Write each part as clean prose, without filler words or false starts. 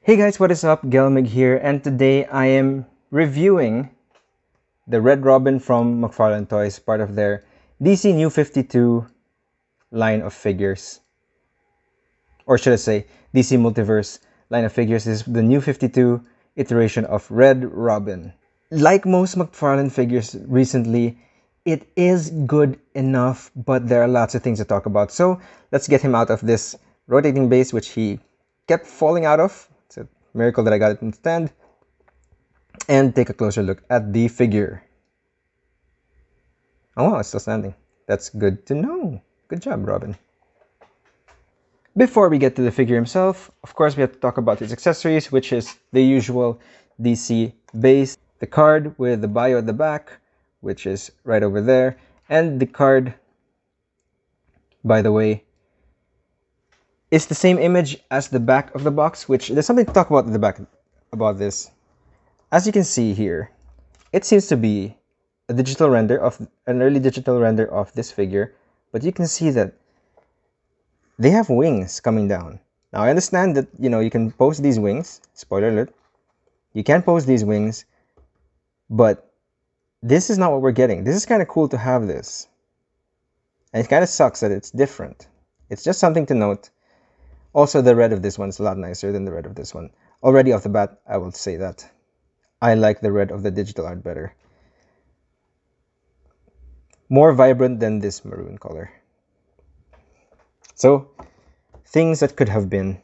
Hey guys, what is up? Gelmig here, and today I am reviewing the Red Robin from Mcfarlane Toys, part of their DC New 52 line of figures. Or should I say, DC Multiverse line of figures. This is the New 52 iteration of Red Robin. Like most McFarlane figures recently, it is good enough, but there are lots of things to talk about. So let's get him out of this rotating base, which he kept falling out of. It's a miracle that I got it in stand. And take a closer look at the figure. Oh wow, it's still standing. That's good to know. Good job, Robin. Before we get to the figure himself, of course we have to talk about his accessories, which is the usual DC base. The card with the bio at the back, which is right over there. And the card, by the way, is the same image as the back of the box, which there's something to talk about at the back about this. As you can see here, it seems to be a digital render of an early digital render of this figure, but you can see that they have wings coming down. Now I understand that you can pose these wings. Spoiler alert. You can pose these wings, but this is not what we're getting. This is kind of cool to have this. And it kind of sucks that it's different. It's just something to note. Also, the red of this one is a lot nicer than the red of this one. Already off the bat, I will say that. I like the red of the digital art better. More vibrant than this maroon color. So, things that could have been.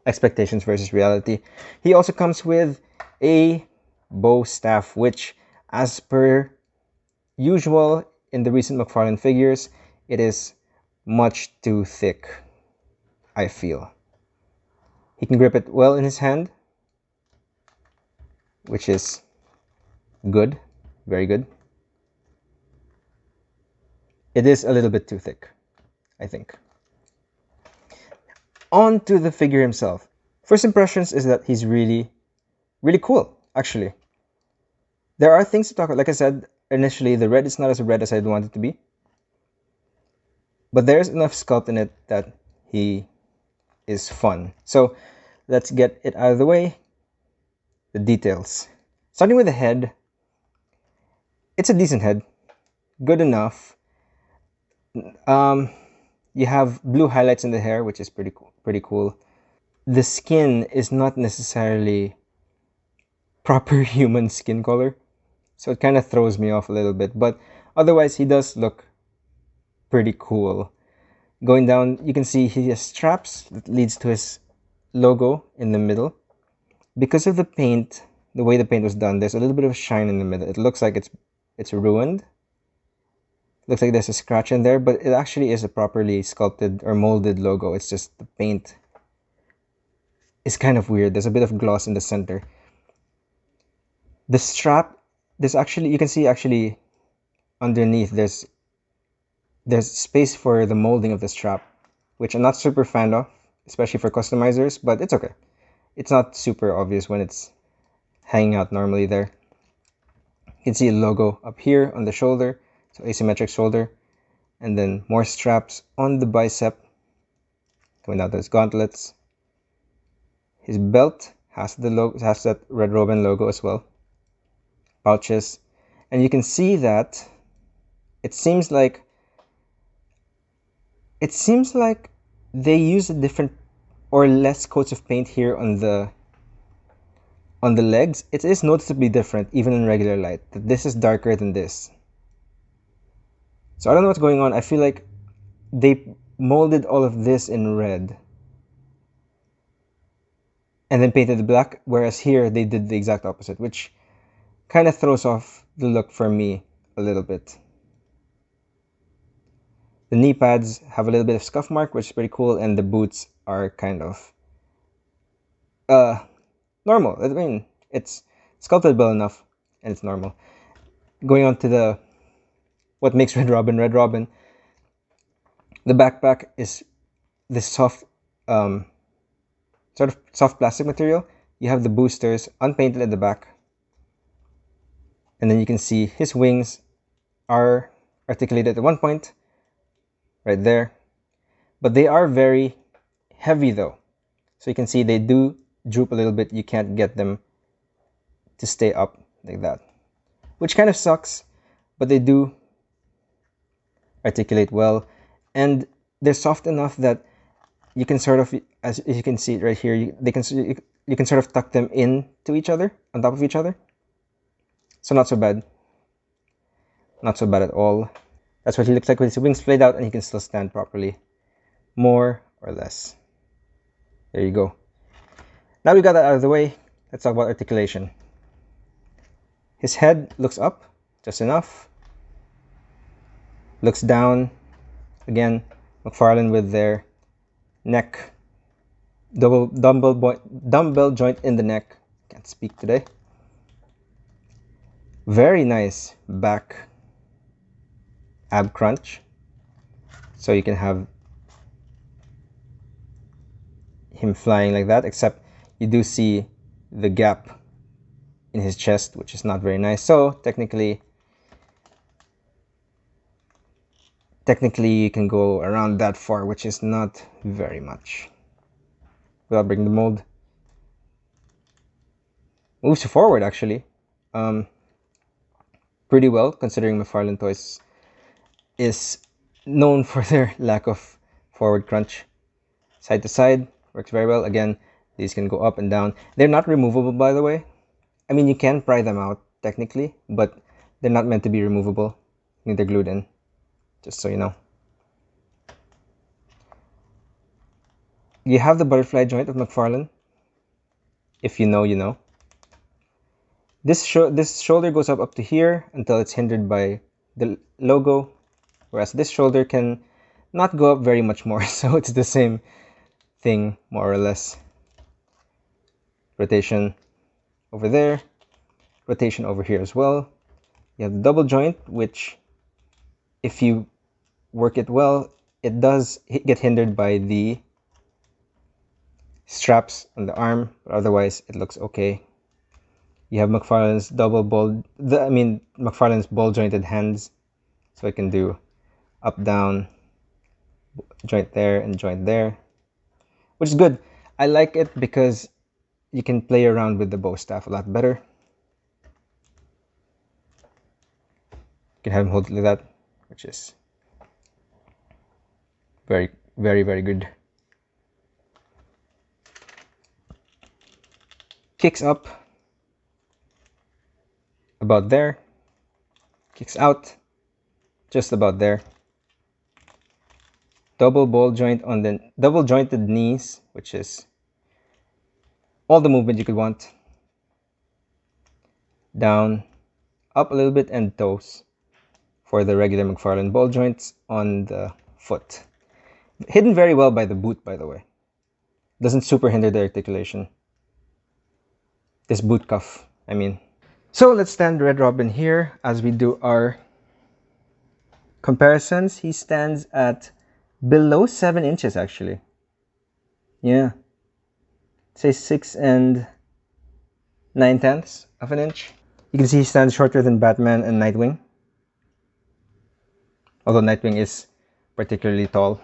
Expectations versus reality. He also comes with a bow staff, which, as per usual in the recent McFarlane figures, it is much too thick, I feel. He can grip it well in his hand, which is good, very good. It is a little bit too thick, I think. On to the figure himself. First impressions is that he's really cool, actually. There are things to talk about. Like I said, initially, the red is not as red as I'd want it to be. But there's enough sculpt in it that he is fun. So let's get it out of the way. The details. Starting with the head. It's a decent head. Good enough. You have blue highlights in the hair, which is pretty cool. The skin is not necessarily proper human skin color, so it kind of throws me off a little bit, but otherwise he does look pretty cool. Going down, you can see he has straps that leads to his logo in the middle. Because of the paint, the way the paint was done, there's a little bit of shine in the middle. It looks like it's ruined. Looks like there's a scratch in there, but it actually is a properly sculpted or molded logo. It's just the paint is kind of weird. There's a bit of gloss in the center. The strap, you can see actually underneath there's space for the molding of the strap, which I'm not super fan of, especially for customizers, but it's okay. It's not super obvious when it's hanging out normally there. You can see a logo up here on the shoulder. So asymmetric shoulder, and then more straps on the bicep, going down to his gauntlets. His belt has that Red Robin logo as well. Pouches, and you can see that it seems like they use a different or less coats of paint here on the legs. It is noticeably different even in regular light. This is darker than this. So I don't know what's going on. I feel like they molded all of this in red and then painted it black, whereas here they did the exact opposite, which kind of throws off the look for me a little bit. The knee pads have a little bit of scuff mark, which is pretty cool, and the boots are kind of normal. I mean, it's sculpted well enough and it's normal. Going on to what makes Red Robin Red Robin. The backpack is this soft, sort of soft plastic material. You have the boosters unpainted at the back. And then you can see his wings are articulated at one point, right there. But they are very heavy though. So you can see they do droop a little bit. You can't get them to stay up like that, which kind of sucks, but they do articulate well, and they're soft enough that you can sort of, as you can see right here, you can sort of tuck them in to each other, on top of each other. So not so bad. Not so bad at all. That's what he looks like with his wings splayed out, and he can still stand properly. More or less. There you go. Now we got that out of the way, let's talk about articulation. His head looks up, just enough. Looks down. Again, Mcfarlane with their neck, dumbbell joint in the neck. Can't speak today. Very nice back ab crunch. So you can have him flying like that, except you do see the gap in his chest, which is not very nice. So technically you can go around that far, which is not very much. Without breaking the mold. Moves forward actually. Pretty well, considering Mcfarlane Toys is known for their lack of forward crunch. Side to side, works very well. Again, these can go up and down. They're not removable, by the way. I mean, you can pry them out, technically, but they're not meant to be removable. They're glued in, just so you know. You have the butterfly joint of Mcfarlane. If you know, you know. This shoulder goes up to here until it's hindered by the logo, whereas this shoulder can not go up very much more, so it's the same thing, more or less. Rotation over there, rotation over here as well. You have the double joint, which, if you work it well, it does get hindered by the straps on the arm, but otherwise it looks okay. You have Mcfarlane's Mcfarlane's ball jointed hands, so it can do up, down, joint there and joint there, which is good. I like it because you can play around with the bow staff a lot better. You can have him hold it like that, which is very, very, very good. Kicks up about there, kicks out just about there. Double ball joint on the double jointed knees, which is all the movement you could want. Down, up a little bit, and toes for the regular Mcfarlane ball joints on the foot. Hidden very well by the boot, by the way. Doesn't super hinder the articulation. This boot cuff, I mean. So let's stand Red Robin here as we do our comparisons. He stands at below 7 inches actually. Yeah. Say 6 9/10 of an inch. You can see he stands shorter than Batman and Nightwing. Although Nightwing is particularly tall.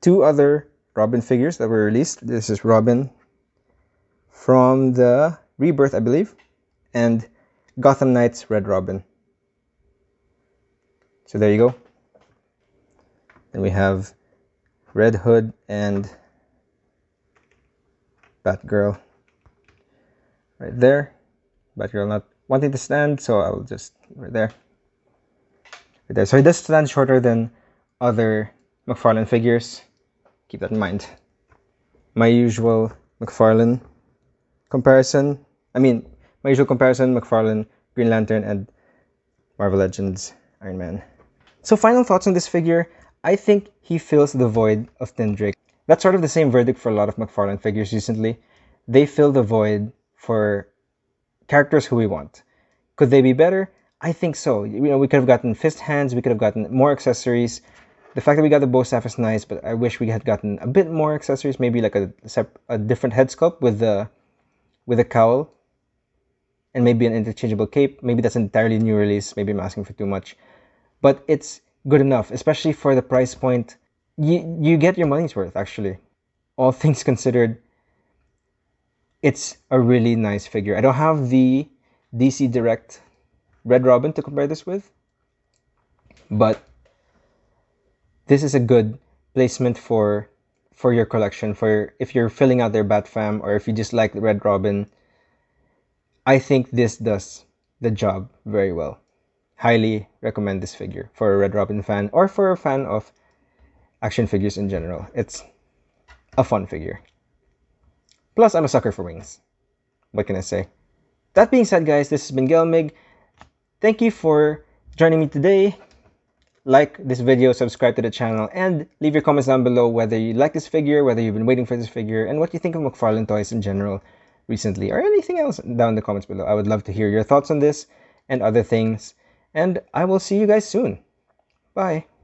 2 other Robin figures that were released. This is Robin from the Rebirth, I believe, and Gotham Knights Red Robin. So there you go. Then we have Red Hood and Batgirl right there. Batgirl not wanting to stand, so I'll just right there. Right there. So he does stand shorter than other Mcfarlane figures. Keep that in mind. My usual Mcfarlane comparison. Mcfarlane, Green Lantern, and Marvel Legends Iron Man. So final thoughts on this figure. I think he fills the void of Tim Drake. That's sort of the same verdict for a lot of Mcfarlane figures recently. They fill the void for characters who we want. Could they be better? I think so. We could have gotten fist hands, we could have gotten more accessories. The fact that we got the bow staff is nice, but I wish we had gotten a bit more accessories, maybe like a different head sculpt with a cowl and maybe an interchangeable cape. Maybe that's an entirely new release. Maybe I'm asking for too much. But it's good enough, especially for the price point. you get your money's worth, actually. All things considered, it's a really nice figure. I don't have the DC Direct Red Robin to compare this with, but this is a good placement for your collection. For if you're filling out their Bat Fam, or if you just like the Red Robin, I think this does the job very well. Highly recommend this figure for a Red Robin fan, or for a fan of action figures in general. It's a fun figure. Plus, I'm a sucker for wings. What can I say? That being said, guys, this has been Gelmig. Thank you for joining me today. Like this video, subscribe to the channel, and leave your comments down below whether you like this figure, whether you've been waiting for this figure, and what you think of Mcfarlane toys in general recently, or anything else down in the comments below. I would love to hear your thoughts on this and other things, and I will see you guys soon. Bye!